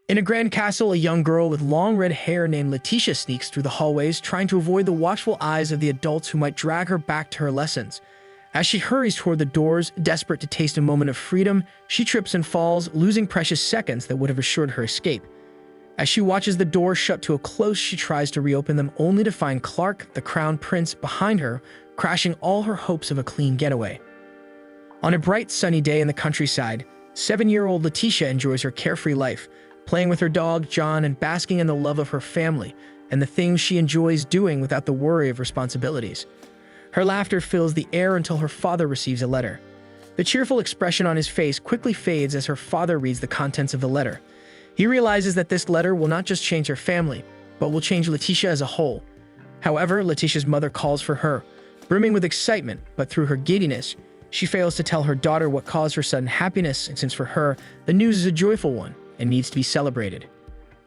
In a grand castle, a young girl with long red hair named Letitia sneaks through the hallways, trying to avoid the watchful eyes of the adults who might drag her back to her lessons. As she hurries toward the doors, desperate to taste a moment of freedom, she trips and falls, losing precious seconds that would have assured her escape. As she watches the doors shut to a close, she tries to reopen them only to find Clark, the crown prince, behind her, crashing all her hopes of a clean getaway. On a bright, sunny day in the countryside, 7-year-old Letitia enjoys her carefree life, playing with her dog, John, and basking in the love of her family and the things she enjoys doing without the worry of responsibilities. Her laughter fills the air until her father receives a letter. The cheerful expression on his face quickly fades as her father reads the contents of the letter. He realizes that this letter will not just change her family, but will change Letitia as a whole. However, Letitia's mother calls for her, brimming with excitement, but through her giddiness, she fails to tell her daughter what caused her sudden happiness, since for her, the news is a joyful one and needs to be celebrated.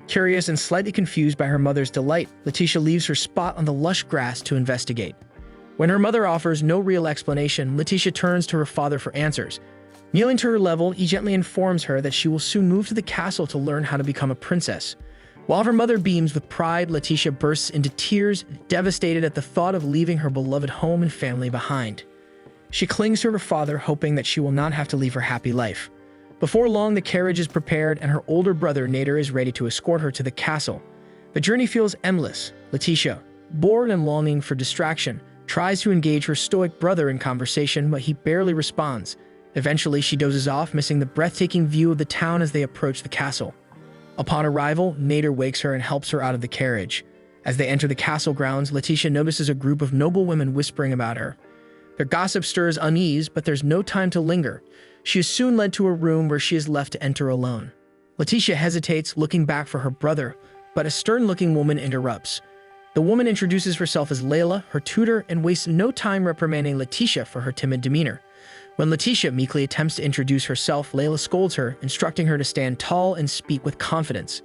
Curious and slightly confused by her mother's delight, Letitia leaves her spot on the lush grass to investigate. When her mother offers no real explanation, Letitia turns to her father for answers. Kneeling to her level, he gently informs her that she will soon move to the castle to learn how to become a princess. While her mother beams with pride, Letitia bursts into tears, devastated at the thought of leaving her beloved home and family behind. She clings to her father, hoping that she will not have to leave her happy life. Before long, the carriage is prepared and her older brother Nader is ready to escort her to the castle. The journey feels endless. Letitia, bored and longing for distraction, tries to engage her stoic brother in conversation, but he barely responds. Eventually, she dozes off, missing the breathtaking view of the town as they approach the castle. Upon arrival, Nader wakes her and helps her out of the carriage. As they enter the castle grounds, Letitia notices a group of noble women whispering about her. Their gossip stirs unease, but there's no time to linger. She is soon led to a room where she is left to enter alone. Letitia hesitates, looking back for her brother, but a stern-looking woman interrupts. The woman introduces herself as Layla, her tutor, and wastes no time reprimanding Letitia for her timid demeanor. When Letitia meekly attempts to introduce herself, Layla scolds her, instructing her to stand tall and speak with confidence.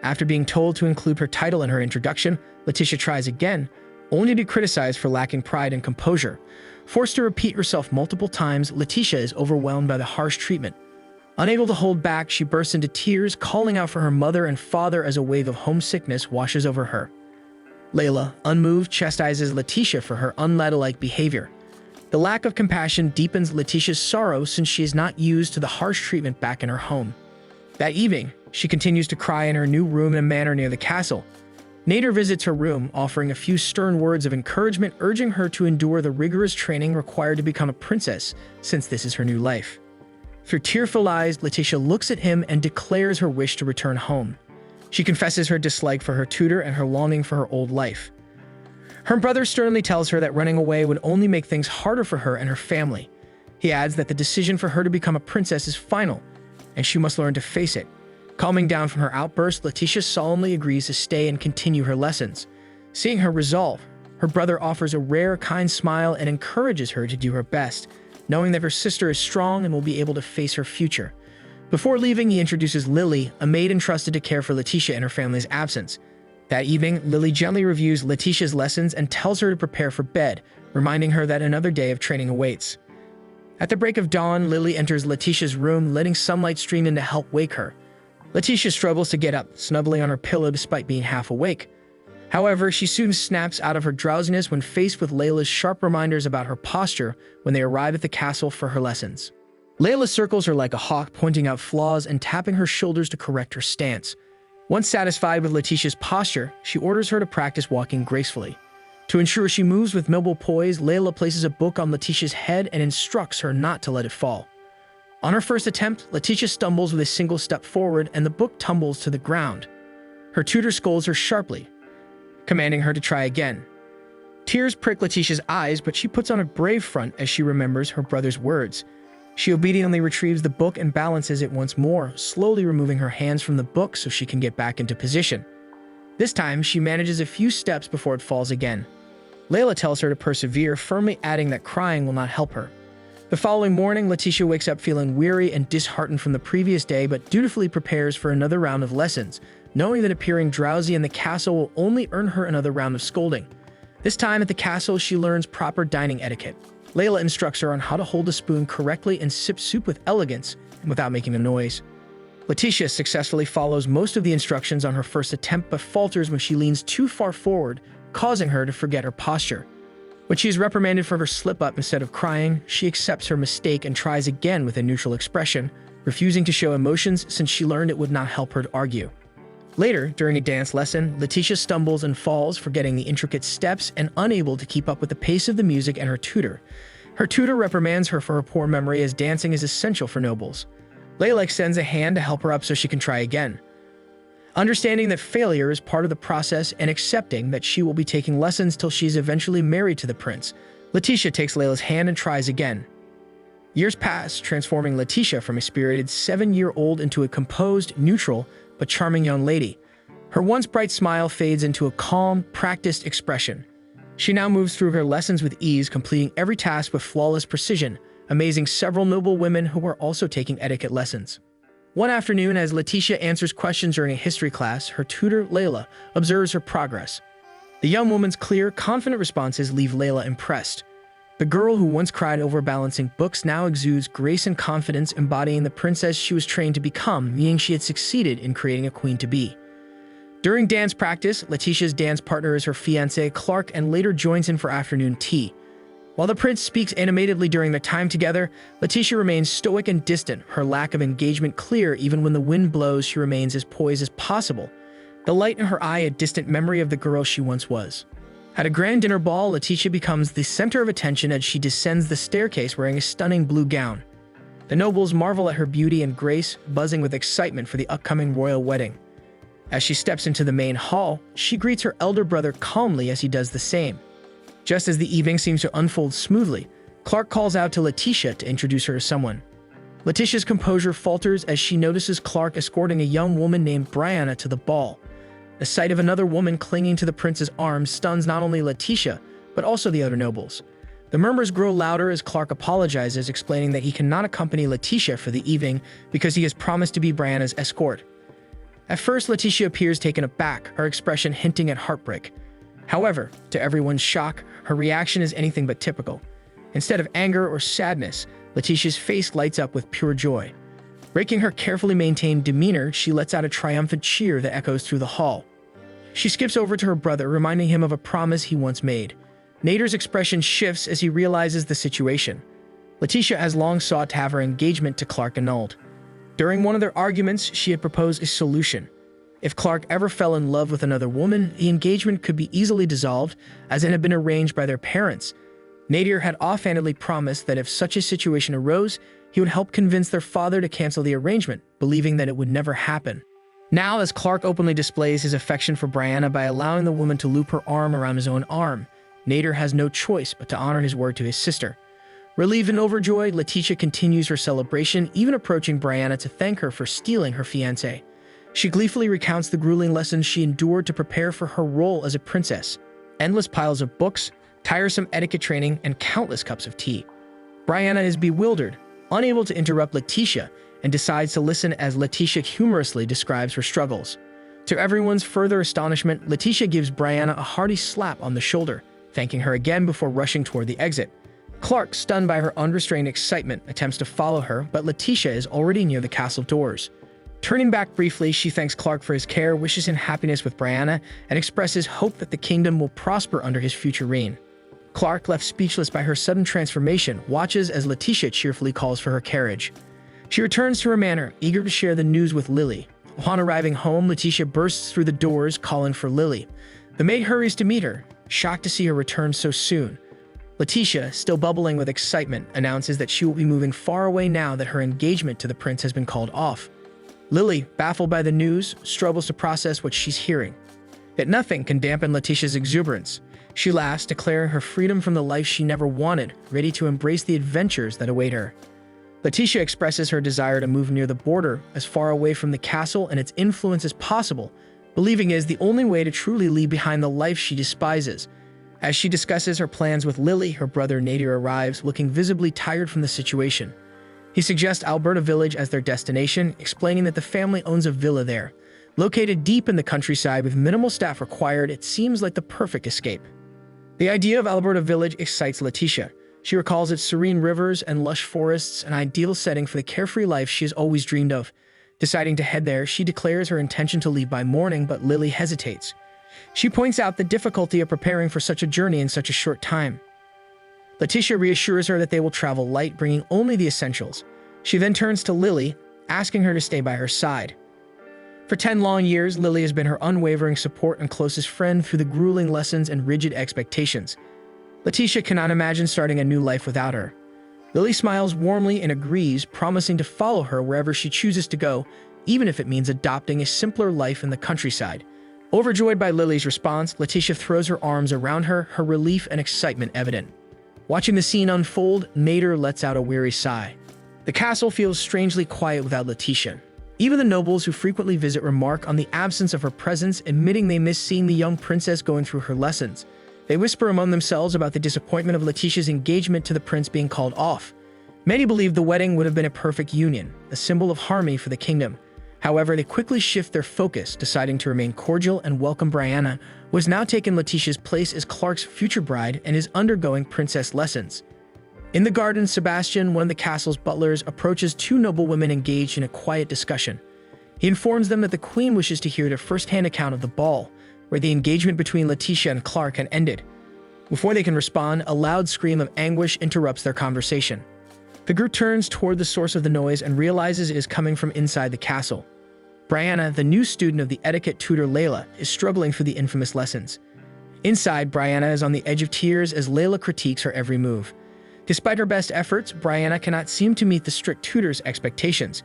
After being told to include her title in her introduction, Letitia tries again, only to be criticized for lacking pride and composure. Forced to repeat herself multiple times, Letitia is overwhelmed by the harsh treatment. Unable to hold back, she bursts into tears, calling out for her mother and father as a wave of homesickness washes over her. Layla, unmoved, chastises Letitia for her unladylike behavior. The lack of compassion deepens Letitia's sorrow since she is not used to the harsh treatment back in her home. That evening, she continues to cry in her new room in a manor near the castle. Nader visits her room, offering a few stern words of encouragement, urging her to endure the rigorous training required to become a princess, since this is her new life. Through tearful eyes, Letitia looks at him and declares her wish to return home. She confesses her dislike for her tutor and her longing for her old life. Her brother sternly tells her that running away would only make things harder for her and her family. He adds that the decision for her to become a princess is final, and she must learn to face it. Calming down from her outburst, Letitia solemnly agrees to stay and continue her lessons. Seeing her resolve, her brother offers a rare, kind smile and encourages her to do her best, knowing that her sister is strong and will be able to face her future. Before leaving, he introduces Lily, a maid entrusted to care for Letitia in her family's absence. That evening, Lily gently reviews Letitia's lessons and tells her to prepare for bed, reminding her that another day of training awaits. At the break of dawn, Lily enters Letitia's room, letting sunlight stream in to help wake her. Letitia struggles to get up, snuggling on her pillow despite being half awake. However, she soon snaps out of her drowsiness when faced with Layla's sharp reminders about her posture when they arrive at the castle for her lessons. Layla circles her like a hawk, pointing out flaws and tapping her shoulders to correct her stance. Once satisfied with Letitia's posture, she orders her to practice walking gracefully. To ensure she moves with noble poise, Layla places a book on Letitia's head and instructs her not to let it fall. On her first attempt, Letitia stumbles with a single step forward and the book tumbles to the ground. Her tutor scolds her sharply, commanding her to try again. Tears prick Letitia's eyes, but she puts on a brave front as she remembers her brother's words. She obediently retrieves the book and balances it once more, slowly removing her hands from the book so she can get back into position. This time, she manages a few steps before it falls again. Layla tells her to persevere, firmly adding that crying will not help her. The following morning, Letitia wakes up feeling weary and disheartened from the previous day, but dutifully prepares for another round of lessons, knowing that appearing drowsy in the castle will only earn her another round of scolding. This time at the castle, she learns proper dining etiquette. Layla instructs her on how to hold a spoon correctly and sip soup with elegance and without making a noise. Letitia successfully follows most of the instructions on her first attempt but falters when she leans too far forward, causing her to forget her posture. When she is reprimanded for her slip-up, instead of crying, she accepts her mistake and tries again with a neutral expression, refusing to show emotions since she learned it would not help her to argue. Later, during a dance lesson, Letitia stumbles and falls, forgetting the intricate steps and unable to keep up with the pace of the music and her tutor. Her tutor reprimands her for her poor memory, as dancing is essential for nobles. Layla extends a hand to help her up so she can try again. Understanding that failure is part of the process and accepting that she will be taking lessons till she is eventually married to the prince, Letitia takes Layla's hand and tries again. Years pass, transforming Letitia from a spirited 7-year-old into a composed, neutral, but charming young lady. Her once bright smile fades into a calm, practiced expression. She now moves through her lessons with ease, completing every task with flawless precision, amazing several noble women who were also taking etiquette lessons. One afternoon, as Letitia answers questions during a history class, her tutor, Layla, observes her progress. The young woman's clear, confident responses leave Layla impressed. The girl who once cried over balancing books now exudes grace and confidence, embodying the princess she was trained to become, meaning she had succeeded in creating a queen-to-be. During dance practice, Letitia's dance partner is her fiancé, Clark, and later joins in for afternoon tea. While the prince speaks animatedly during their time together, Letitia remains stoic and distant, her lack of engagement clear. Even when the wind blows, she remains as poised as possible, the light in her eye a distant memory of the girl she once was. At a grand dinner ball, Letitia becomes the center of attention as she descends the staircase wearing a stunning blue gown. The nobles marvel at her beauty and grace, buzzing with excitement for the upcoming royal wedding. As she steps into the main hall, she greets her elder brother calmly as he does the same. Just as the evening seems to unfold smoothly, Clark calls out to Letitia to introduce her to someone. Letitia's composure falters as she notices Clark escorting a young woman named Brianna to the ball. The sight of another woman clinging to the prince's arms stuns not only Letitia, but also the other nobles. The murmurs grow louder as Clark apologizes, explaining that he cannot accompany Letitia for the evening because he has promised to be Brianna's escort. At first, Letitia appears taken aback, her expression hinting at heartbreak. However, to everyone's shock, her reaction is anything but typical. Instead of anger or sadness, Letitia's face lights up with pure joy. Breaking her carefully maintained demeanor, she lets out a triumphant cheer that echoes through the hall. She skips over to her brother, reminding him of a promise he once made. Nader's expression shifts as he realizes the situation. Letitia has long sought to have her engagement to Clark annulled. During one of their arguments, she had proposed a solution. If Clark ever fell in love with another woman, the engagement could be easily dissolved, as it had been arranged by their parents. Nader had offhandedly promised that if such a situation arose, he would help convince their father to cancel the arrangement, believing that it would never happen. Now, as Clark openly displays his affection for Brianna by allowing the woman to loop her arm around his own arm, Nader has no choice but to honor his word to his sister. Relieved and overjoyed, Letitia continues her celebration, even approaching Brianna to thank her for stealing her fiancé. She gleefully recounts the grueling lessons she endured to prepare for her role as a princess. Endless piles of books, tiresome etiquette training, and countless cups of tea. Brianna is bewildered, unable to interrupt Letitia, and decides to listen as Letitia humorously describes her struggles. To everyone's further astonishment, Letitia gives Brianna a hearty slap on the shoulder, thanking her again before rushing toward the exit. Clark, stunned by her unrestrained excitement, attempts to follow her, but Letitia is already near the castle doors. Turning back briefly, she thanks Clark for his care, wishes him happiness with Brianna, and expresses hope that the kingdom will prosper under his future reign. Clark, left speechless by her sudden transformation, watches as Letitia cheerfully calls for her carriage. She returns to her manor, eager to share the news with Lily. Upon arriving home, Letitia bursts through the doors, calling for Lily. The maid hurries to meet her, shocked to see her return so soon. Letitia, still bubbling with excitement, announces that she will be moving far away now that her engagement to the prince has been called off. Lily, baffled by the news, struggles to process what she's hearing. Yet nothing can dampen Letitia's exuberance. She laughs, declaring her freedom from the life she never wanted, ready to embrace the adventures that await her. Letitia expresses her desire to move near the border, as far away from the castle and its influence as possible, believing it is the only way to truly leave behind the life she despises. As she discusses her plans with Lily, her brother Nader arrives, looking visibly tired from the situation. He suggests Alberta Village as their destination, explaining that the family owns a villa there. Located deep in the countryside with minimal staff required, it seems like the perfect escape. The idea of Alberta Village excites Letitia. She recalls its serene rivers and lush forests, an ideal setting for the carefree life she has always dreamed of. Deciding to head there, she declares her intention to leave by morning, but Lily hesitates. She points out the difficulty of preparing for such a journey in such a short time. Letitia reassures her that they will travel light, bringing only the essentials. She then turns to Lily, asking her to stay by her side. For 10 long years, Lily has been her unwavering support and closest friend through the grueling lessons and rigid expectations. Letitia cannot imagine starting a new life without her. Lily smiles warmly and agrees, promising to follow her wherever she chooses to go, even if it means adopting a simpler life in the countryside. Overjoyed by Lily's response, Letitia throws her arms around her, her relief and excitement evident. Watching the scene unfold, Mater lets out a weary sigh. The castle feels strangely quiet without Letitia. Even the nobles who frequently visit remark on the absence of her presence, admitting they miss seeing the young princess going through her lessons. They whisper among themselves about the disappointment of Letitia's engagement to the prince being called off. Many believe the wedding would have been a perfect union, a symbol of harmony for the kingdom. However, they quickly shift their focus, deciding to remain cordial and welcome Brianna, who has now taken Letitia's place as Clark's future bride and is undergoing princess lessons. In the garden, Sebastian, one of the castle's butlers, approaches two noble women engaged in a quiet discussion. He informs them that the queen wishes to hear their first-hand account of the ball, where the engagement between Letitia and Clark had ended. Before they can respond, a loud scream of anguish interrupts their conversation. The group turns toward the source of the noise and realizes it is coming from inside the castle. Brianna, the new student of the etiquette tutor Layla, is struggling through the infamous lessons. Inside, Brianna is on the edge of tears as Layla critiques her every move. Despite her best efforts, Brianna cannot seem to meet the strict tutor's expectations.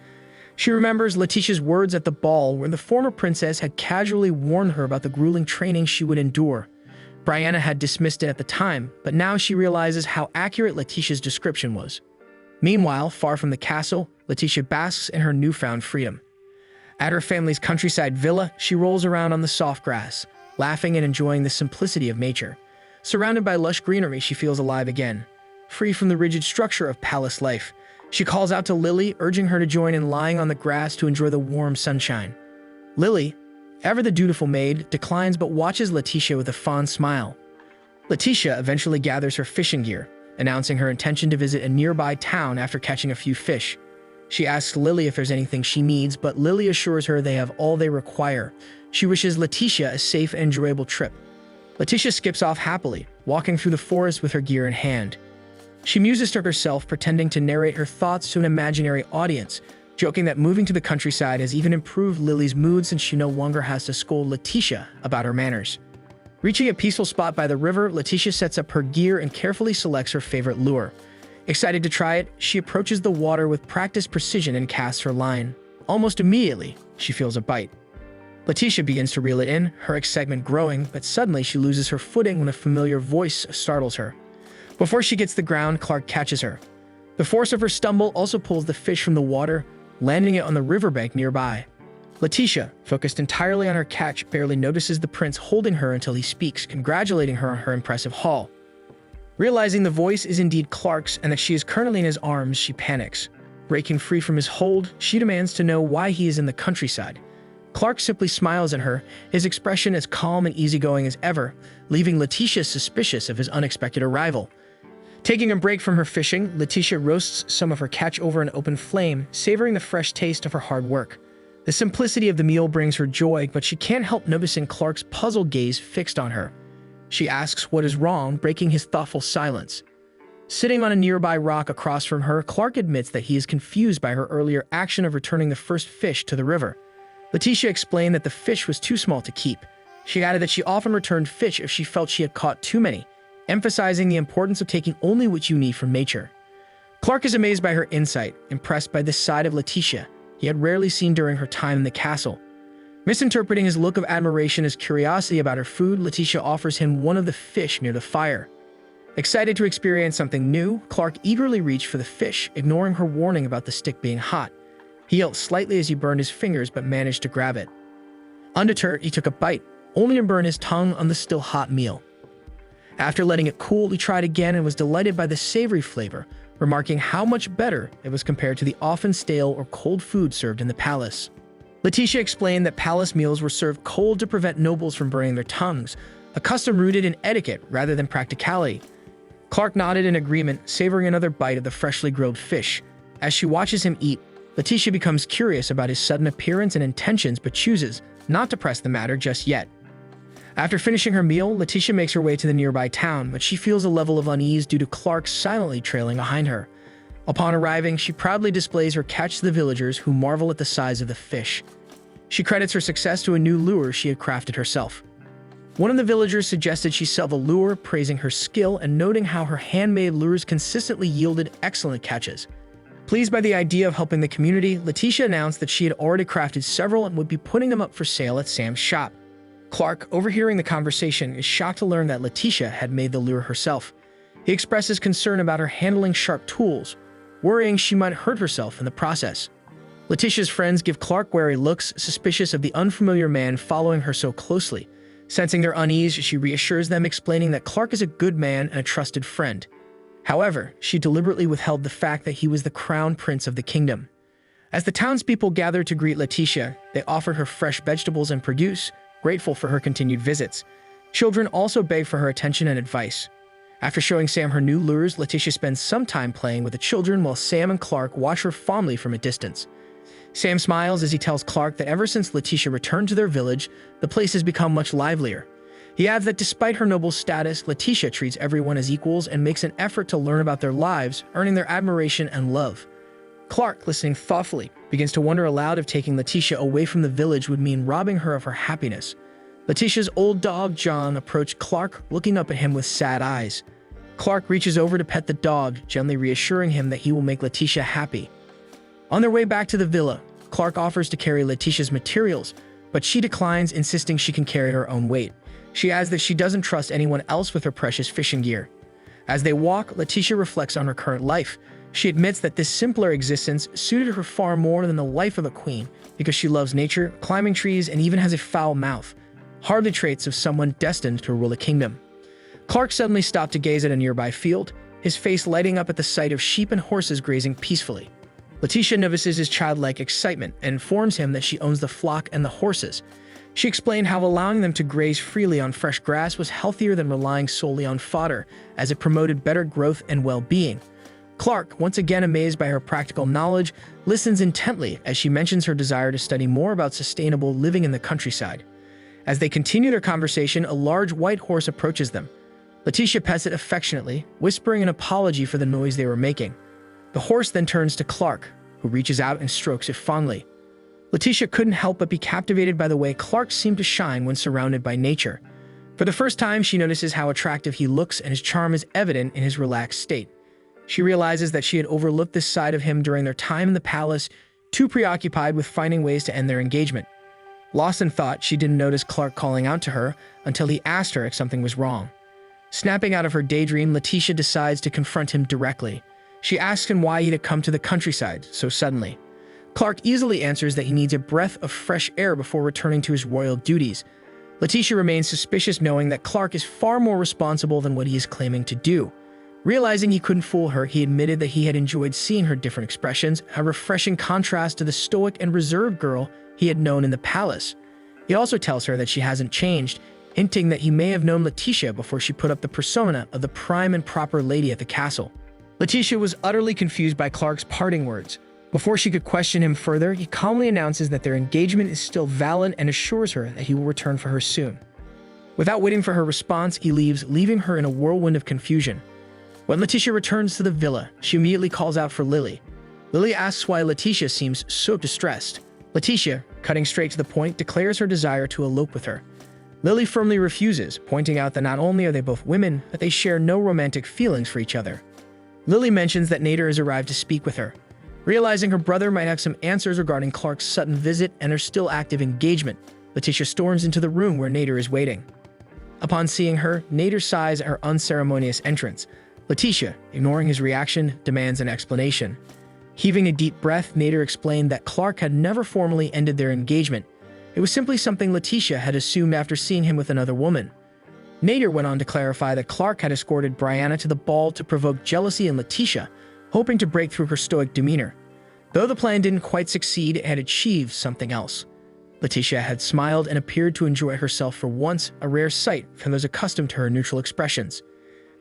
She remembers Letitia's words at the ball, where the former princess had casually warned her about the grueling training she would endure. Brianna had dismissed it at the time, but now she realizes how accurate Letitia's description was. Meanwhile, far from the castle, Letitia basks in her newfound freedom. At her family's countryside villa, she rolls around on the soft grass, laughing and enjoying the simplicity of nature. Surrounded by lush greenery, she feels alive again. Free from the rigid structure of palace life, she calls out to Lily, urging her to join in lying on the grass to enjoy the warm sunshine. Lily, ever the dutiful maid, declines but watches Letitia with a fond smile. Letitia eventually gathers her fishing gear, announcing her intention to visit a nearby town after catching a few fish. She asks Lily if there's anything she needs, but Lily assures her they have all they require. She wishes Letitia a safe and enjoyable trip. Letitia skips off happily, walking through the forest with her gear in hand. She muses to herself, pretending to narrate her thoughts to an imaginary audience, joking that moving to the countryside has even improved Lily's mood since she no longer has to scold Letitia about her manners. Reaching a peaceful spot by the river, Letitia sets up her gear and carefully selects her favorite lure. Excited to try it, she approaches the water with practiced precision and casts her line. Almost immediately, she feels a bite. Letitia begins to reel it in, her excitement growing, but suddenly she loses her footing when a familiar voice startles her. Before she gets the ground, Clark catches her. The force of her stumble also pulls the fish from the water, landing it on the riverbank nearby. Letitia, focused entirely on her catch, barely notices the prince holding her until he speaks, congratulating her on her impressive haul. Realizing the voice is indeed Clark's and that she is currently in his arms, she panics. Breaking free from his hold, she demands to know why he is in the countryside. Clark simply smiles at her, his expression as calm and easygoing as ever, leaving Letitia suspicious of his unexpected arrival. Taking a break from her fishing, Letitia roasts some of her catch over an open flame, savoring the fresh taste of her hard work. The simplicity of the meal brings her joy, but she can't help noticing Clark's puzzled gaze fixed on her. She asks what is wrong, breaking his thoughtful silence. Sitting on a nearby rock across from her, Clark admits that he is confused by her earlier action of returning the first fish to the river. Letitia explained that the fish was too small to keep. She added that she often returned fish if she felt she had caught too many, emphasizing the importance of taking only what you need from nature. Clark is amazed by her insight, impressed by this side of Letitia he had rarely seen during her time in the castle. Misinterpreting his look of admiration as curiosity about her food, Letitia offers him one of the fish near the fire. Excited to experience something new, Clark eagerly reached for the fish, ignoring her warning about the stick being hot. He yelped slightly as he burned his fingers but managed to grab it. Undeterred, he took a bite, only to burn his tongue on the still hot meal. After letting it cool, he tried again and was delighted by the savory flavor, remarking how much better it was compared to the often stale or cold food served in the palace. Letitia explained that palace meals were served cold to prevent nobles from burning their tongues, a custom rooted in etiquette rather than practicality. Clark nodded in agreement, savoring another bite of the freshly grilled fish. As she watches him eat, Letitia becomes curious about his sudden appearance and intentions but chooses not to press the matter just yet. After finishing her meal, Letitia makes her way to the nearby town, but she feels a level of unease due to Clark silently trailing behind her. Upon arriving, she proudly displays her catch to the villagers, who marvel at the size of the fish. She credits her success to a new lure she had crafted herself. One of the villagers suggested she sell the lure, praising her skill and noting how her handmade lures consistently yielded excellent catches. Pleased by the idea of helping the community, Letitia announced that she had already crafted several and would be putting them up for sale at Sam's shop. Clark, overhearing the conversation, is shocked to learn that Letitia had made the lure herself. He expresses concern about her handling sharp tools, worrying she might hurt herself in the process. Letitia's friends give Clark wary looks, suspicious of the unfamiliar man following her so closely. Sensing their unease, she reassures them, explaining that Clark is a good man and a trusted friend. However, she deliberately withheld the fact that he was the crown prince of the kingdom. As the townspeople gathered to greet Letitia, they offered her fresh vegetables and produce, grateful for her continued visits. Children also begged for her attention and advice. After showing Sam her new lures, Letitia spends some time playing with the children while Sam and Clark watch her fondly from a distance. Sam smiles as he tells Clark that ever since Letitia returned to their village, the place has become much livelier. He adds that despite her noble status, Letitia treats everyone as equals and makes an effort to learn about their lives, earning their admiration and love. Clark, listening thoughtfully, begins to wonder aloud if taking Letitia away from the village would mean robbing her of her happiness. Letitia's old dog, John, approached Clark, looking up at him with sad eyes. Clark reaches over to pet the dog, gently reassuring him that he will make Letitia happy. On their way back to the villa, Clark offers to carry Letitia's materials, but she declines, insisting she can carry her own weight. She adds that she doesn't trust anyone else with her precious fishing gear. As they walk, Letitia reflects on her current life. She admits that this simpler existence suited her far more than the life of a queen, because she loves nature, climbing trees, and even has a foul mouth, hardly traits of someone destined to rule a kingdom. Clark suddenly stopped to gaze at a nearby field, his face lighting up at the sight of sheep and horses grazing peacefully. Letitia notices his childlike excitement and informs him that she owns the flock and the horses. She explained how allowing them to graze freely on fresh grass was healthier than relying solely on fodder, as it promoted better growth and well-being. Clark, once again amazed by her practical knowledge, listens intently as she mentions her desire to study more about sustainable living in the countryside. As they continue their conversation, a large white horse approaches them. Letitia pets it affectionately, whispering an apology for the noise they were making. The horse then turns to Clark, who reaches out and strokes it fondly. Letitia couldn't help but be captivated by the way Clark seemed to shine when surrounded by nature. For the first time, she notices how attractive he looks, and his charm is evident in his relaxed state. She realizes that she had overlooked this side of him during their time in the palace, too preoccupied with finding ways to end their engagement. Lost in thought, she didn't notice Clark calling out to her until he asked her if something was wrong. Snapping out of her daydream, Letitia decides to confront him directly. She asks him why he had come to the countryside so suddenly. Clark easily answers that he needs a breath of fresh air before returning to his royal duties. Letitia remains suspicious, knowing that Clark is far more responsible than what he is claiming to do. Realizing he couldn't fool her, he admitted that he had enjoyed seeing her different expressions, a refreshing contrast to the stoic and reserved girl he had known in the palace. He also tells her that she hasn't changed, hinting that he may have known Letitia before she put up the persona of the prime and proper lady at the castle. Letitia was utterly confused by Clark's parting words. Before she could question him further, he calmly announces that their engagement is still valid and assures her that he will return for her soon. Without waiting for her response, he leaves, leaving her in a whirlwind of confusion. When Letitia returns to the villa, she immediately calls out for Lily. Lily asks why Letitia seems so distressed. Letitia, cutting straight to the point, declares her desire to elope with her. Lily firmly refuses, pointing out that not only are they both women, but they share no romantic feelings for each other. Lily mentions that Nader has arrived to speak with her. Realizing her brother might have some answers regarding Clark's sudden visit and their still active engagement, Letitia storms into the room where Nader is waiting. Upon seeing her, Nader sighs at her unceremonious entrance. Letitia, ignoring his reaction, demands an explanation. Heaving a deep breath, Nader explained that Clark had never formally ended their engagement. It was simply something Letitia had assumed after seeing him with another woman. Nader went on to clarify that Clark had escorted Brianna to the ball to provoke jealousy in Letitia, hoping to break through her stoic demeanor. Though the plan didn't quite succeed, it had achieved something else. Letitia had smiled and appeared to enjoy herself for once, a rare sight from those accustomed to her neutral expressions.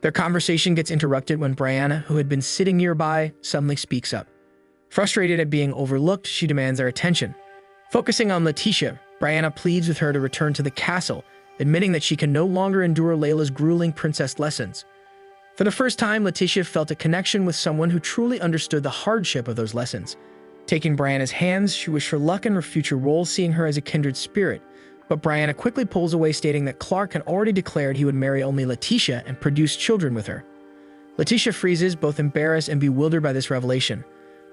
Their conversation gets interrupted when Brianna, who had been sitting nearby, suddenly speaks up. Frustrated at being overlooked, she demands their attention. Focusing on Letitia, Brianna pleads with her to return to the castle, admitting that she can no longer endure Layla's grueling princess lessons. For the first time, Letitia felt a connection with someone who truly understood the hardship of those lessons. Taking Brianna's hands, she wished her luck in her future role, seeing her as a kindred spirit. But Brianna quickly pulls away, stating that Clark had already declared he would marry only Letitia and produce children with her. Letitia freezes, both embarrassed and bewildered by this revelation.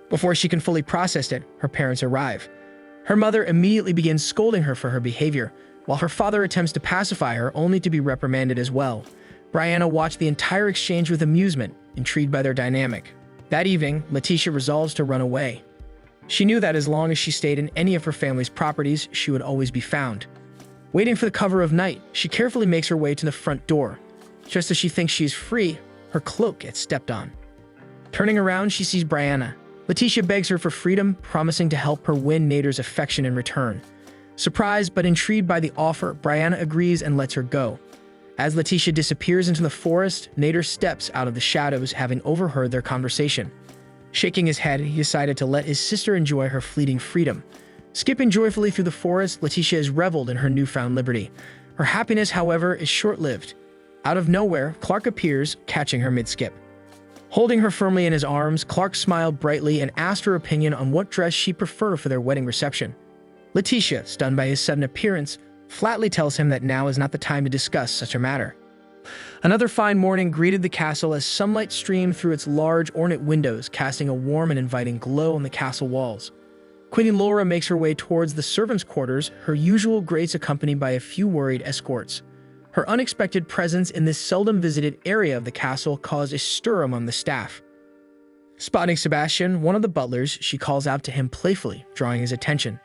Before she can fully process it, her parents arrive. Her mother immediately begins scolding her for her behavior, while her father attempts to pacify her, only to be reprimanded as well. Brianna watched the entire exchange with amusement, intrigued by their dynamic. That evening, Letitia resolves to run away. She knew that as long as she stayed in any of her family's properties, she would always be found. Waiting for the cover of night, she carefully makes her way to the front door. Just as she thinks she is free, her cloak gets stepped on. Turning around, she sees Brianna. Letitia begs her for freedom, promising to help her win Nader's affection in return. Surprised but intrigued by the offer, Brianna agrees and lets her go. As Letitia disappears into the forest, Nader steps out of the shadows, having overheard their conversation. Shaking his head, he decided to let his sister enjoy her fleeting freedom. Skipping joyfully through the forest, Letitia is reveled in her newfound liberty. Her happiness, however, is short-lived. Out of nowhere, Clark appears, catching her mid-skip. Holding her firmly in his arms, Clark smiled brightly and asked her opinion on what dress she'd prefer for their wedding reception. Letitia, stunned by his sudden appearance, flatly tells him that now is not the time to discuss such a matter. Another fine morning greeted the castle as sunlight streamed through its large, ornate windows, casting a warm and inviting glow on the castle walls. Queen Laura makes her way towards the servants' quarters, her usual grace accompanied by a few worried escorts. Her unexpected presence in this seldom visited area of the castle caused a stir among the staff. Spotting Sebastian, one of the butlers, she calls out to him playfully, drawing his attention.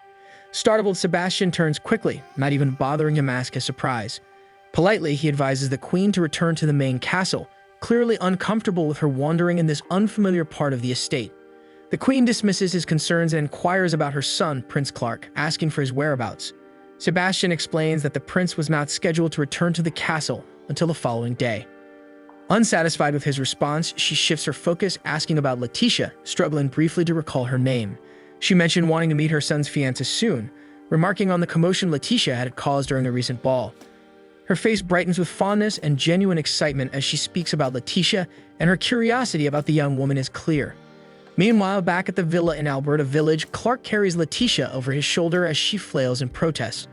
Startled, Sebastian turns quickly, not even bothering to mask his surprise. Politely, he advises the queen to return to the main castle, clearly uncomfortable with her wandering in this unfamiliar part of the estate. The queen dismisses his concerns and inquires about her son, Prince Clark, asking for his whereabouts. Sebastian explains that the prince was not scheduled to return to the castle until the following day. Unsatisfied with his response, she shifts her focus, asking about Letitia, struggling briefly to recall her name. She mentioned wanting to meet her son's fiancé soon, remarking on the commotion Letitia had caused during the recent ball. Her face brightens with fondness and genuine excitement as she speaks about Letitia, and her curiosity about the young woman is clear. Meanwhile, back at the villa in Alberta Village, Clark carries Letitia over his shoulder as she flails in protest.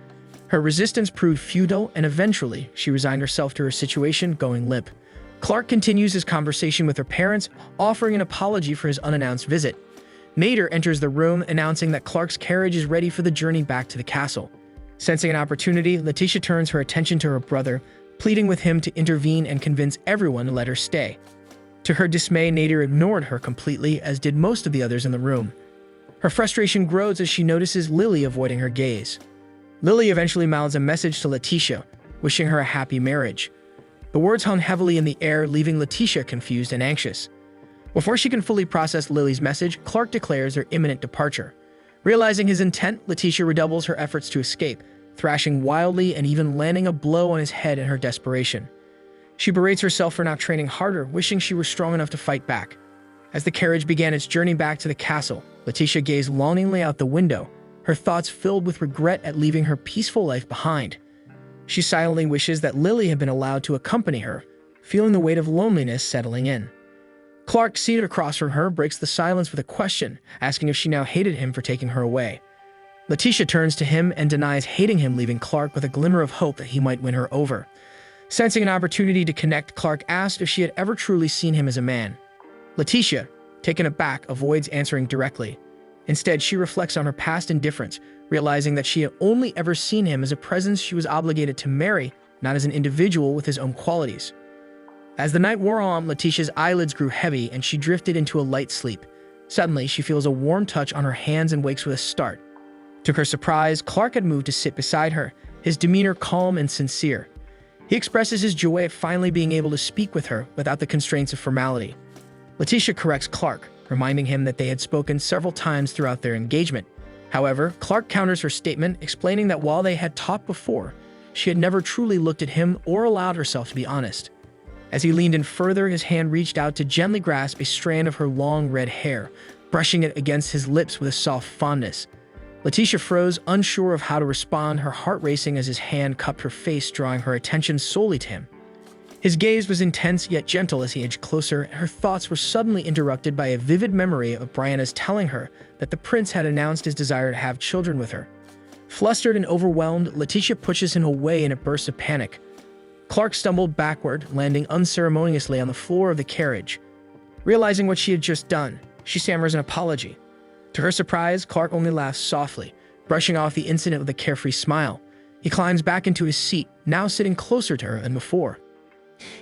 Her resistance proved futile, and eventually, she resigned herself to her situation, going limp. Clark continues his conversation with her parents, offering an apology for his unannounced visit. Nader enters the room, announcing that Clark's carriage is ready for the journey back to the castle. Sensing an opportunity, Letitia turns her attention to her brother, pleading with him to intervene and convince everyone to let her stay. To her dismay, Nader ignored her completely, as did most of the others in the room. Her frustration grows as she notices Lily avoiding her gaze. Lily eventually mouths a message to Letitia, wishing her a happy marriage. The words hung heavily in the air, leaving Letitia confused and anxious. Before she can fully process Lily's message, Clark declares their imminent departure. Realizing his intent, Letitia redoubles her efforts to escape, thrashing wildly and even landing a blow on his head in her desperation. She berates herself for not training harder, wishing she were strong enough to fight back. As the carriage began its journey back to the castle, Letitia gazed longingly out the window, her thoughts filled with regret at leaving her peaceful life behind. She silently wishes that Lily had been allowed to accompany her, feeling the weight of loneliness settling in. Clark, seated across from her, breaks the silence with a question, asking if she now hated him for taking her away. Letitia turns to him and denies hating him, leaving Clark with a glimmer of hope that he might win her over. Sensing an opportunity to connect, Clark asked if she had ever truly seen him as a man. Letitia, taken aback, avoids answering directly. Instead, she reflects on her past indifference, realizing that she had only ever seen him as a presence she was obligated to marry, not as an individual with his own qualities. As the night wore on, Letitia's eyelids grew heavy and she drifted into a light sleep. Suddenly, she feels a warm touch on her hands and wakes with a start. To her surprise, Clark had moved to sit beside her, his demeanor calm and sincere. He expresses his joy at finally being able to speak with her without the constraints of formality. Letitia corrects Clark, reminding him that they had spoken several times throughout their engagement. However, Clark counters her statement, explaining that while they had talked before, she had never truly looked at him or allowed herself to be honest. As he leaned in further, his hand reached out to gently grasp a strand of her long red hair, brushing it against his lips with a soft fondness. Letitia froze, unsure of how to respond, her heart racing as his hand cupped her face, drawing her attention solely to him. His gaze was intense yet gentle as he edged closer, and her thoughts were suddenly interrupted by a vivid memory of Brianna's telling her that the prince had announced his desire to have children with her. Flustered and overwhelmed, Letitia pushes him away in a burst of panic. Clark stumbled backward, landing unceremoniously on the floor of the carriage. Realizing what she had just done, she stammers an apology. To her surprise, Clark only laughs softly, brushing off the incident with a carefree smile. He climbs back into his seat, now sitting closer to her than before.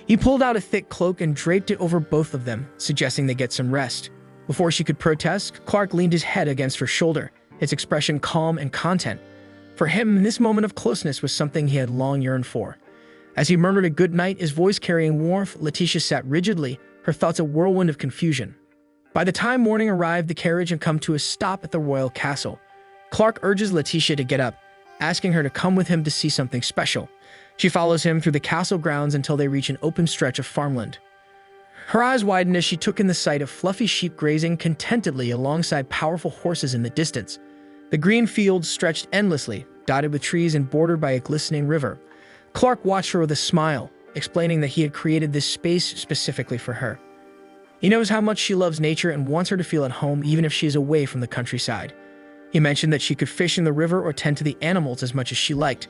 He pulled out a thick cloak and draped it over both of them, suggesting they get some rest. Before she could protest, Clark leaned his head against her shoulder, his expression calm and content. For him, this moment of closeness was something he had long yearned for. As he murmured a good night, his voice carrying warmth, Letitia sat rigidly, her thoughts a whirlwind of confusion. By the time morning arrived, the carriage had come to a stop at the royal castle. Clark urges Letitia to get up, asking her to come with him to see something special. She follows him through the castle grounds until they reach an open stretch of farmland. Her eyes widened as she took in the sight of fluffy sheep grazing contentedly alongside powerful horses in the distance. The green fields stretched endlessly, dotted with trees and bordered by a glistening river. Clark watched her with a smile, explaining that he had created this space specifically for her. He knows how much she loves nature and wants her to feel at home even if she is away from the countryside. He mentioned that she could fish in the river or tend to the animals as much as she liked.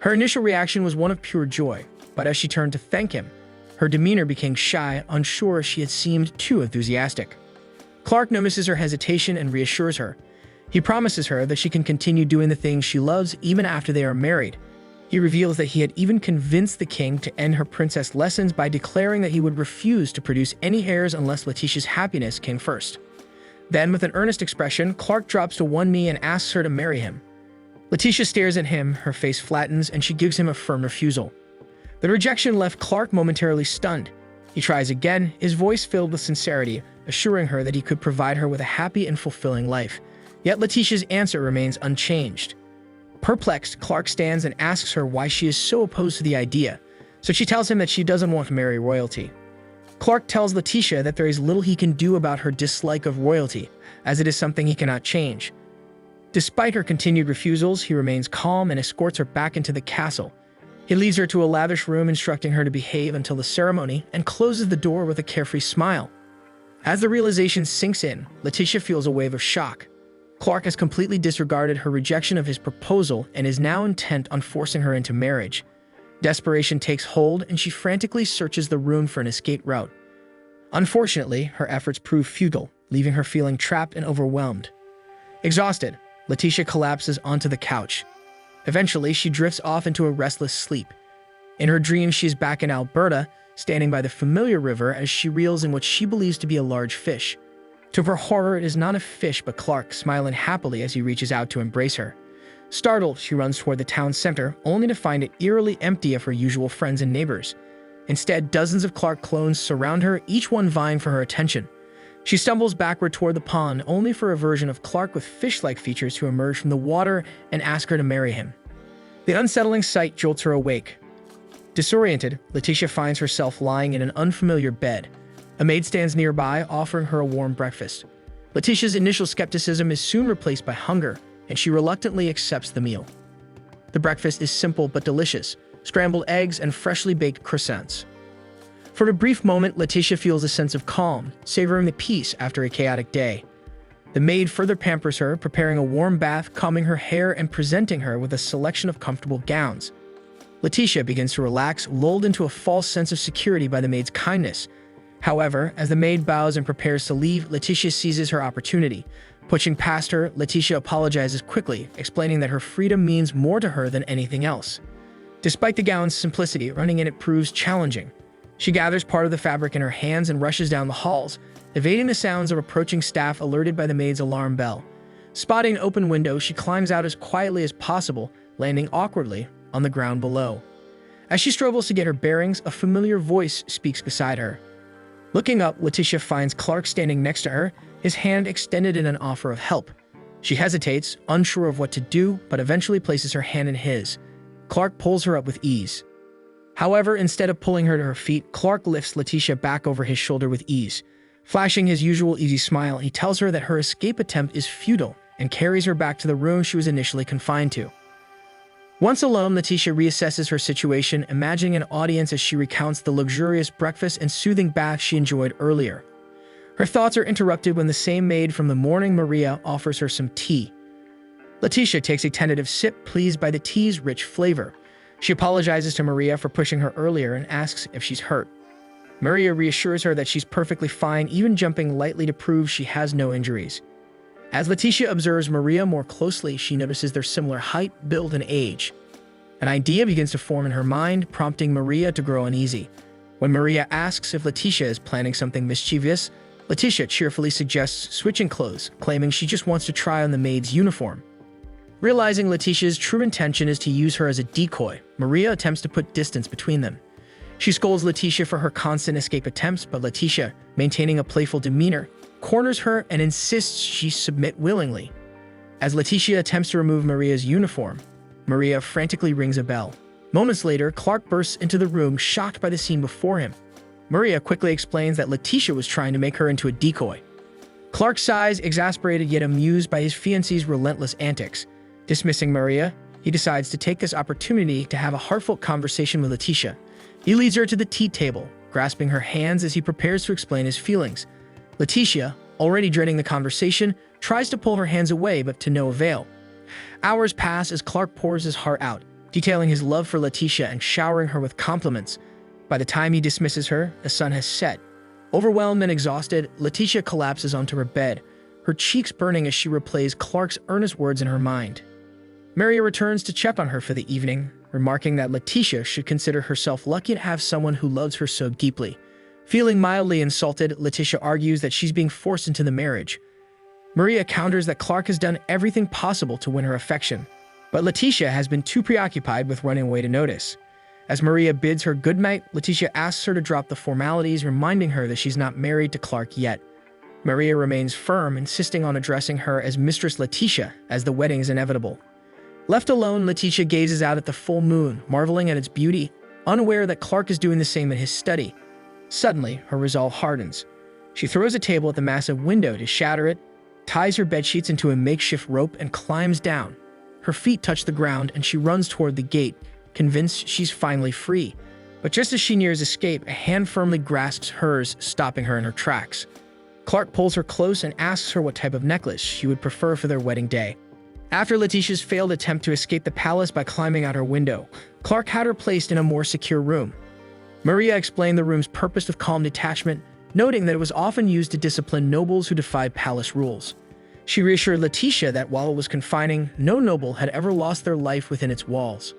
Her initial reaction was one of pure joy, but as she turned to thank him, her demeanor became shy, unsure as she had seemed too enthusiastic. Clark notices her hesitation and reassures her. He promises her that she can continue doing the things she loves even after they are married. He reveals that he had even convinced the king to end her princess lessons by declaring that he would refuse to produce any heirs unless Letitia's happiness came first. Then, with an earnest expression, Clark drops to one knee and asks her to marry him. Letitia stares at him, her face flattens, and she gives him a firm refusal. The rejection left Clark momentarily stunned. He tries again, his voice filled with sincerity, assuring her that he could provide her with a happy and fulfilling life. Yet Letitia's answer remains unchanged. Perplexed, Clark stands and asks her why she is so opposed to the idea, so she tells him that she doesn't want to marry royalty. Clark tells Letitia that there is little he can do about her dislike of royalty, as it is something he cannot change. Despite her continued refusals, he remains calm and escorts her back into the castle. He leads her to a lavish room, instructing her to behave until the ceremony, and closes the door with a carefree smile. As the realization sinks in, Letitia feels a wave of shock. Clark has completely disregarded her rejection of his proposal and is now intent on forcing her into marriage. Desperation takes hold, and she frantically searches the room for an escape route. Unfortunately, her efforts prove futile, leaving her feeling trapped and overwhelmed. Exhausted, Letitia collapses onto the couch. Eventually, she drifts off into a restless sleep. In her dreams, she is back in Alberta, standing by the familiar river as she reels in what she believes to be a large fish. To her horror, it is not a fish but Clark, smiling happily as he reaches out to embrace her. Startled, she runs toward the town center, only to find it eerily empty of her usual friends and neighbors. Instead, dozens of Clark clones surround her, each one vying for her attention. She stumbles backward toward the pond, only for a version of Clark with fish-like features to emerge from the water and ask her to marry him. The unsettling sight jolts her awake. Disoriented, Letitia finds herself lying in an unfamiliar bed. A maid stands nearby, offering her a warm breakfast. Letitia's initial skepticism is soon replaced by hunger, and she reluctantly accepts the meal. The breakfast is simple but delicious: scrambled eggs and freshly baked croissants. For a brief moment, Letitia feels a sense of calm, savoring the peace after a chaotic day. The maid further pampers her, preparing a warm bath, combing her hair, and presenting her with a selection of comfortable gowns. Letitia begins to relax, lulled into a false sense of security by the maid's kindness. However, as the maid bows and prepares to leave, Letitia seizes her opportunity. Pushing past her, Letitia apologizes quickly, explaining that her freedom means more to her than anything else. Despite the gown's simplicity, running in it proves challenging. She gathers part of the fabric in her hands and rushes down the halls, evading the sounds of approaching staff alerted by the maid's alarm bell. Spotting an open window, she climbs out as quietly as possible, landing awkwardly on the ground below. As she struggles to get her bearings, a familiar voice speaks beside her. Looking up, Letitia finds Clark standing next to her, his hand extended in an offer of help. She hesitates, unsure of what to do, but eventually places her hand in his. Clark pulls her up with ease. However, instead of pulling her to her feet, Clark lifts Letitia back over his shoulder with ease. Flashing his usual easy smile, he tells her that her escape attempt is futile and carries her back to the room she was initially confined to. Once alone, Letitia reassesses her situation, imagining an audience as she recounts the luxurious breakfast and soothing bath she enjoyed earlier. Her thoughts are interrupted when the same maid from the morning, Maria, offers her some tea. Letitia takes a tentative sip, pleased by the tea's rich flavor. She apologizes to Maria for pushing her earlier and asks if she's hurt. Maria reassures her that she's perfectly fine, even jumping lightly to prove she has no injuries. As Letitia observes Maria more closely, she notices their similar height, build, and age. An idea begins to form in her mind, prompting Maria to grow uneasy. When Maria asks if Letitia is planning something mischievous, Letitia cheerfully suggests switching clothes, claiming she just wants to try on the maid's uniform. Realizing Letitia's true intention is to use her as a decoy, Maria attempts to put distance between them. She scolds Letitia for her constant escape attempts, but Letitia, maintaining a playful demeanor, corners her and insists she submit willingly. As Letitia attempts to remove Maria's uniform, Maria frantically rings a bell. Moments later, Clark bursts into the room, shocked by the scene before him. Maria quickly explains that Letitia was trying to make her into a decoy. Clark sighs, exasperated yet amused by his fiancée's relentless antics. Dismissing Maria, he decides to take this opportunity to have a heartfelt conversation with Letitia. He leads her to the tea table, grasping her hands as he prepares to explain his feelings. Letitia, already dreading the conversation, tries to pull her hands away, but to no avail. Hours pass as Clark pours his heart out, detailing his love for Letitia and showering her with compliments. By the time he dismisses her, the sun has set. Overwhelmed and exhausted, Letitia collapses onto her bed, her cheeks burning as she replays Clark's earnest words in her mind. Maria returns to check on her for the evening, remarking that Letitia should consider herself lucky to have someone who loves her so deeply. Feeling mildly insulted, Letitia argues that she's being forced into the marriage. Maria counters that Clark has done everything possible to win her affection, but Letitia has been too preoccupied with running away to notice. As Maria bids her goodnight, Letitia asks her to drop the formalities, reminding her that she's not married to Clark yet. Maria remains firm, insisting on addressing her as Mistress Letitia, as the wedding is inevitable. Left alone, Letitia gazes out at the full moon, marveling at its beauty, unaware that Clark is doing the same in his study. Suddenly, her resolve hardens. She throws a table at the massive window to shatter it, ties her bedsheets into a makeshift rope, and climbs down. Her feet touch the ground, and she runs toward the gate, convinced she's finally free. But just as she nears escape, a hand firmly grasps hers, stopping her in her tracks. Clark pulls her close and asks her what type of necklace she would prefer for their wedding day. After Letitia's failed attempt to escape the palace by climbing out her window, Clark had her placed in a more secure room. Maria explained the room's purpose with calm detachment, noting that it was often used to discipline nobles who defied palace rules. She reassured Letitia that while it was confining, no noble had ever lost their life within its walls.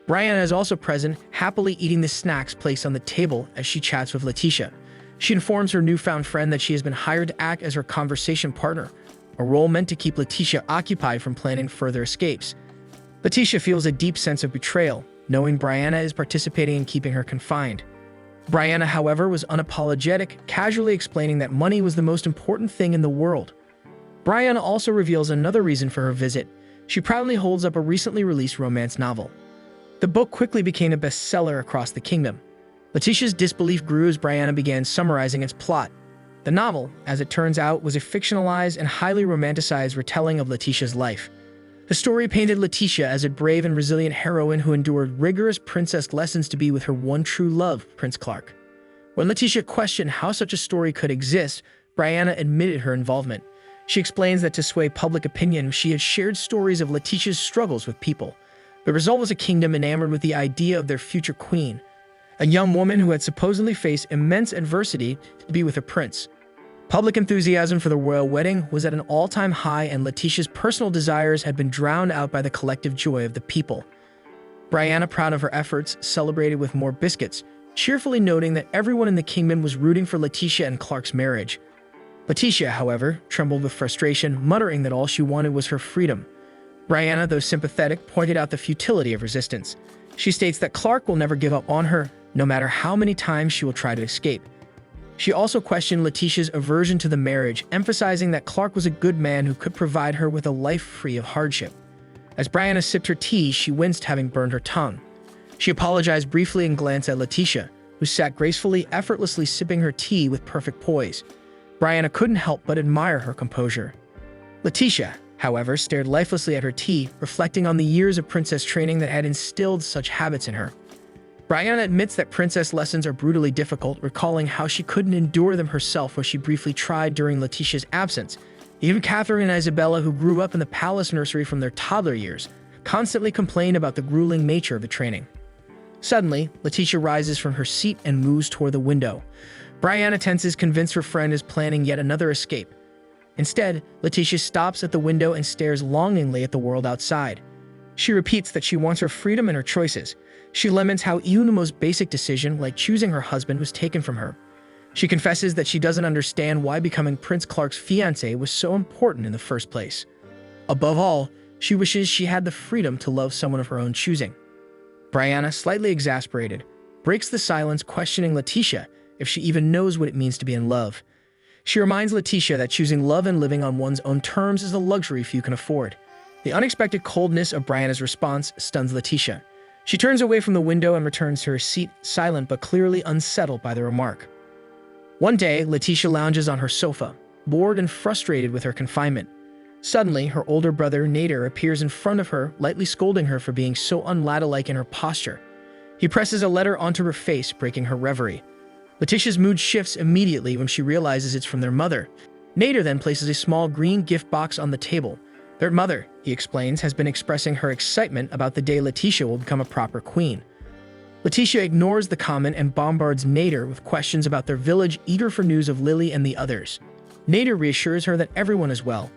Brianna is also present, happily eating the snacks placed on the table as she chats with Letitia. She informs her newfound friend that she has been hired to act as her conversation partner, a role meant to keep Letitia occupied from planning further escapes. Letitia feels a deep sense of betrayal, knowing Brianna is participating in keeping her confined. Brianna, however, was unapologetic, casually explaining that money was the most important thing in the world. Brianna also reveals another reason for her visit. She proudly holds up a recently released romance novel. The book quickly became a bestseller across the kingdom. Letitia's disbelief grew as Brianna began summarizing its plot. The novel, as it turns out, was a fictionalized and highly romanticized retelling of Letitia's life. The story painted Letitia as a brave and resilient heroine who endured rigorous princess lessons to be with her one true love, Prince Clark. When Letitia questioned how such a story could exist, Brianna admitted her involvement. She explains that to sway public opinion, she had shared stories of Letitia's struggles with people. The result was a kingdom enamored with the idea of their future queen, a young woman who had supposedly faced immense adversity to be with a prince. Public enthusiasm for the royal wedding was at an all-time high, and Letitia's personal desires had been drowned out by the collective joy of the people. Brianna, proud of her efforts, celebrated with more biscuits, cheerfully noting that everyone in the kingdom was rooting for Letitia and Clark's marriage. Letitia, however, trembled with frustration, muttering that all she wanted was her freedom. Brianna, though sympathetic, pointed out the futility of resistance. She states that Clark will never give up on her, no matter how many times she will try to escape. She also questioned Letitia's aversion to the marriage, emphasizing that Clark was a good man who could provide her with a life free of hardship. As Brianna sipped her tea, she winced, having burned her tongue. She apologized briefly and glanced at Letitia, who sat gracefully, effortlessly sipping her tea with perfect poise. Brianna couldn't help but admire her composure. Letitia, however, stared lifelessly at her tea, reflecting on the years of princess training that had instilled such habits in her. Brianna admits that princess lessons are brutally difficult, recalling how she couldn't endure them herself when she briefly tried during Letitia's absence. Even Catherine and Isabella, who grew up in the palace nursery from their toddler years, constantly complained about the grueling nature of the training. Suddenly, Letitia rises from her seat and moves toward the window. Brianna tenses, convinced her friend is planning yet another escape. Instead, Letitia stops at the window and stares longingly at the world outside. She repeats that she wants her freedom and her choices. She laments how even the most basic decision, like choosing her husband, was taken from her. She confesses that she doesn't understand why becoming Prince Clark's fiancé was so important in the first place. Above all, she wishes she had the freedom to love someone of her own choosing. Brianna, slightly exasperated, breaks the silence, questioning Letitia if she even knows what it means to be in love. She reminds Letitia that choosing love and living on one's own terms is a luxury few can afford. The unexpected coldness of Brianna's response stuns Letitia. She turns away from the window and returns to her seat, silent but clearly unsettled by the remark. One day, Letitia lounges on her sofa, bored and frustrated with her confinement. Suddenly, her older brother, Nader, appears in front of her, lightly scolding her for being so unladylike in her posture. He presses a letter onto her face, breaking her reverie. Letitia's mood shifts immediately when she realizes it's from their mother. Nader then places a small green gift box on the table. Their mother, he explains, has been expressing her excitement about the day Letitia will become a proper queen. Letitia ignores the comment and bombards Nader with questions about their village, eager for news of Lily and the others. Nader reassures her that everyone is well.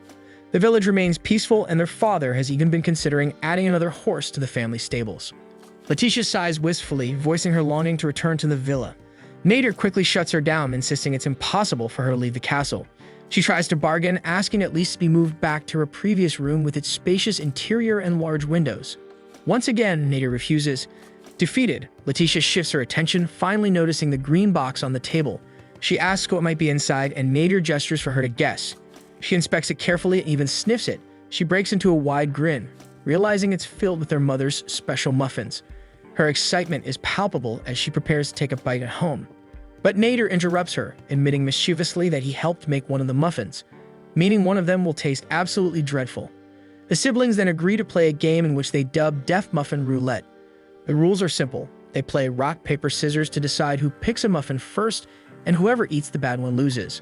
The village remains peaceful, and their father has even been considering adding another horse to the family stables. Letitia sighs wistfully, voicing her longing to return to the villa. Nader quickly shuts her down, insisting it's impossible for her to leave the castle. She tries to bargain, asking at least to be moved back to her previous room with its spacious interior and large windows. Once again, Nader refuses. Defeated, Letitia shifts her attention, finally noticing the green box on the table. She asks what might be inside, and Nader gestures for her to guess. She inspects it carefully and even sniffs it. She breaks into a wide grin, realizing it's filled with their mother's special muffins. Her excitement is palpable as she prepares to take a bite at home. But Nader interrupts her, admitting mischievously that he helped make one of the muffins, meaning one of them will taste absolutely dreadful. The siblings then agree to play a game in which they dub Deaf Muffin Roulette. The rules are simple. They play rock, paper, scissors to decide who picks a muffin first, and whoever eats the bad one loses.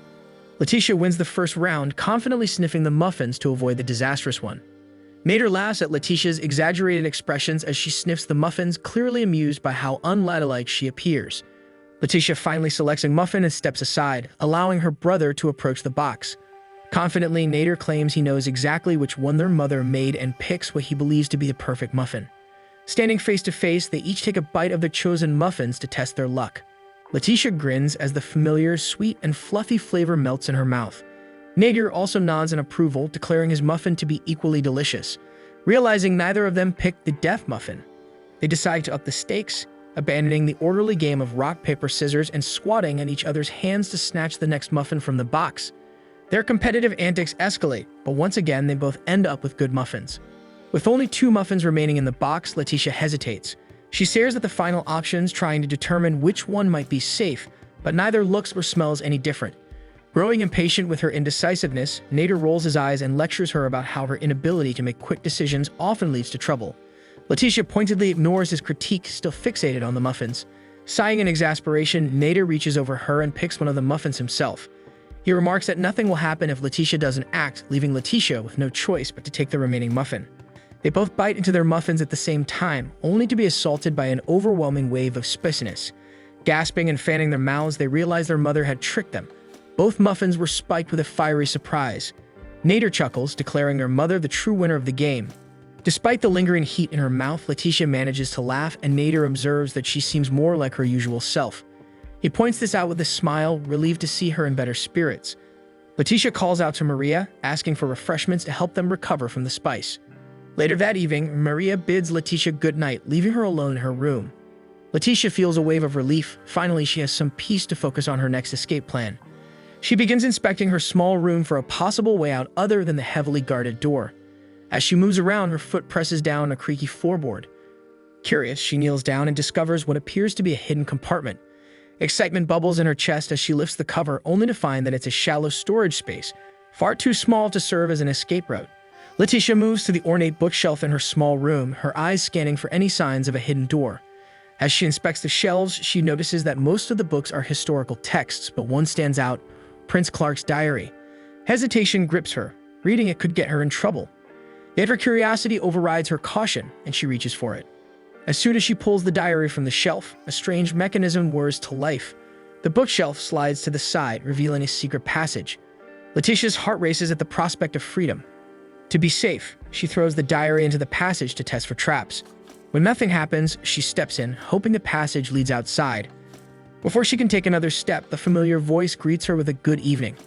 Letitia wins the first round, confidently sniffing the muffins to avoid the disastrous one. Nader laughs at Letitia's exaggerated expressions as she sniffs the muffins, clearly amused by how unladylike she appears. Letitia finally selects a muffin and steps aside, allowing her brother to approach the box. Confidently, Nader claims he knows exactly which one their mother made and picks what he believes to be the perfect muffin. Standing face to face, they each take a bite of their chosen muffins to test their luck. Letitia grins as the familiar, sweet, and fluffy flavor melts in her mouth. Nader also nods in approval, declaring his muffin to be equally delicious. Realizing neither of them picked the deaf muffin, they decide to up the stakes, abandoning the orderly game of rock, paper, scissors, and squatting at each other's hands to snatch the next muffin from the box. Their competitive antics escalate, but once again they both end up with good muffins. With only 2 muffins remaining in the box, Letitia hesitates. She stares at the final options, trying to determine which one might be safe, but neither looks or smells any different. Growing impatient with her indecisiveness, Nader rolls his eyes and lectures her about how her inability to make quick decisions often leads to trouble. Letitia pointedly ignores his critique, still fixated on the muffins. Sighing in exasperation, Nader reaches over her and picks one of the muffins himself. He remarks that nothing will happen if Letitia doesn't act, leaving Letitia with no choice but to take the remaining muffin. They both bite into their muffins at the same time, only to be assaulted by an overwhelming wave of spiciness. Gasping and fanning their mouths, they realize their mother had tricked them. Both muffins were spiked with a fiery surprise. Nader chuckles, declaring their mother the true winner of the game. Despite the lingering heat in her mouth, Letitia manages to laugh, and Nader observes that she seems more like her usual self. He points this out with a smile, relieved to see her in better spirits. Letitia calls out to Maria, asking for refreshments to help them recover from the spice. Later that evening, Maria bids Letitia goodnight, leaving her alone in her room. Letitia feels a wave of relief. Finally, she has some peace to focus on her next escape plan. She begins inspecting her small room for a possible way out other than the heavily guarded door. As she moves around, her foot presses down a creaky floorboard. Curious, she kneels down and discovers what appears to be a hidden compartment. Excitement bubbles in her chest as she lifts the cover, only to find that it's a shallow storage space, far too small to serve as an escape route. Letitia moves to the ornate bookshelf in her small room, her eyes scanning for any signs of a hidden door. As she inspects the shelves, she notices that most of the books are historical texts, but one stands out: Prince Clark's diary. Hesitation grips her. Reading it could get her in trouble. Yet her curiosity overrides her caution, and she reaches for it. As soon as she pulls the diary from the shelf, a strange mechanism whirs to life. The bookshelf slides to the side, revealing a secret passage. Letitia's heart races at the prospect of freedom. To be safe, she throws the diary into the passage to test for traps. When nothing happens, she steps in, hoping the passage leads outside. Before she can take another step, the familiar voice greets her with a good evening.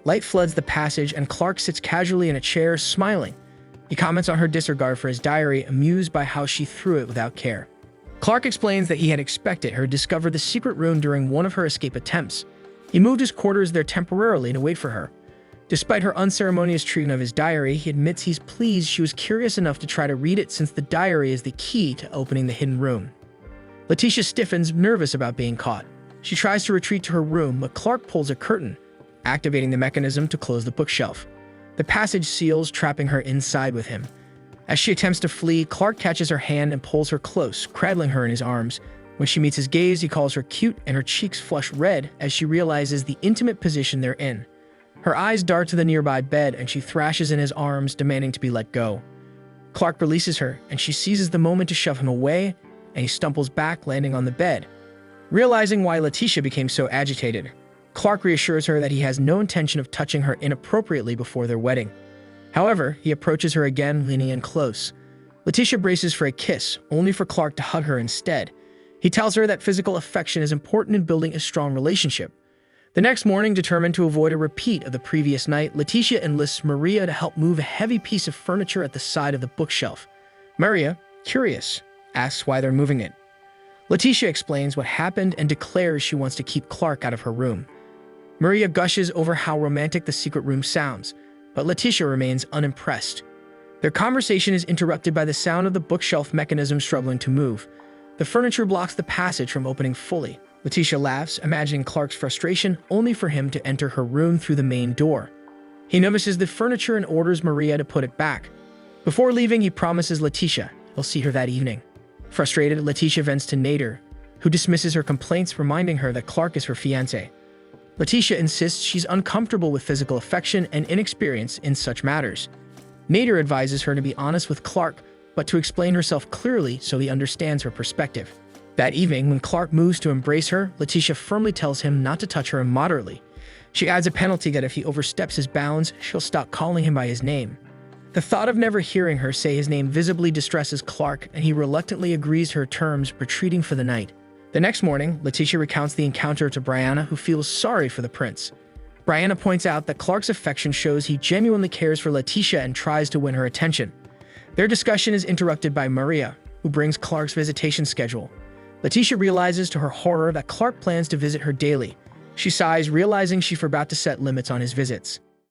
Light floods the passage, and Clark sits casually in a chair, smiling. He comments on her disregard for his diary, amused by how she threw it without care. Clark explains that he had expected her to discover the secret room during one of her escape attempts. He moved his quarters there temporarily to wait for her. Despite her unceremonious treatment of his diary, he admits he's pleased she was curious enough to try to read it, since the diary is the key to opening the hidden room. Letitia stiffens, nervous about being caught. She tries to retreat to her room, but Clark pulls a curtain, activating the mechanism to close the bookshelf. The passage seals, trapping her inside with him. As she attempts to flee, Clark catches her hand and pulls her close, cradling her in his arms. When she meets his gaze, he calls her cute, and her cheeks flush red as she realizes the intimate position they're in. Her eyes dart to the nearby bed, and she thrashes in his arms, demanding to be let go. Clark releases her, and she seizes the moment to shove him away, and he stumbles back, landing on the bed. Realizing why Letitia became so agitated, Clark reassures her that he has no intention of touching her inappropriately before their wedding. However, he approaches her again, leaning in close. Letitia braces for a kiss, only for Clark to hug her instead. He tells her that physical affection is important in building a strong relationship. The next morning, determined to avoid a repeat of the previous night, Letitia enlists Maria to help move a heavy piece of furniture at the side of the bookshelf. Maria, curious, asks why they're moving it. Letitia explains what happened and declares she wants to keep Clark out of her room. Maria gushes over how romantic the secret room sounds, but Letitia remains unimpressed. Their conversation is interrupted by the sound of the bookshelf mechanism struggling to move. The furniture blocks the passage from opening fully. Letitia laughs, imagining Clark's frustration, only for him to enter her room through the main door. He notices the furniture and orders Maria to put it back. Before leaving, he promises Letitia he'll see her that evening. Frustrated, Letitia vents to Nader, who dismisses her complaints, reminding her that Clark is her fiancé. Letitia insists she's uncomfortable with physical affection and inexperience in such matters. Nader advises her to be honest with Clark, but to explain herself clearly so he understands her perspective. That evening, when Clark moves to embrace her, Letitia firmly tells him not to touch her immoderately. She adds a penalty that if he oversteps his bounds, she'll stop calling him by his name. The thought of never hearing her say his name visibly distresses Clark, and he reluctantly agrees to her terms, retreating for the night. The next morning, Letitia recounts the encounter to Brianna, who feels sorry for the prince. Brianna points out that Clark's affection shows he genuinely cares for Letitia and tries to win her attention. Their discussion is interrupted by Maria, who brings Clark's visitation schedule. Letitia realizes to her horror that Clark plans to visit her daily. She sighs, realizing she forgot to set limits on his visits.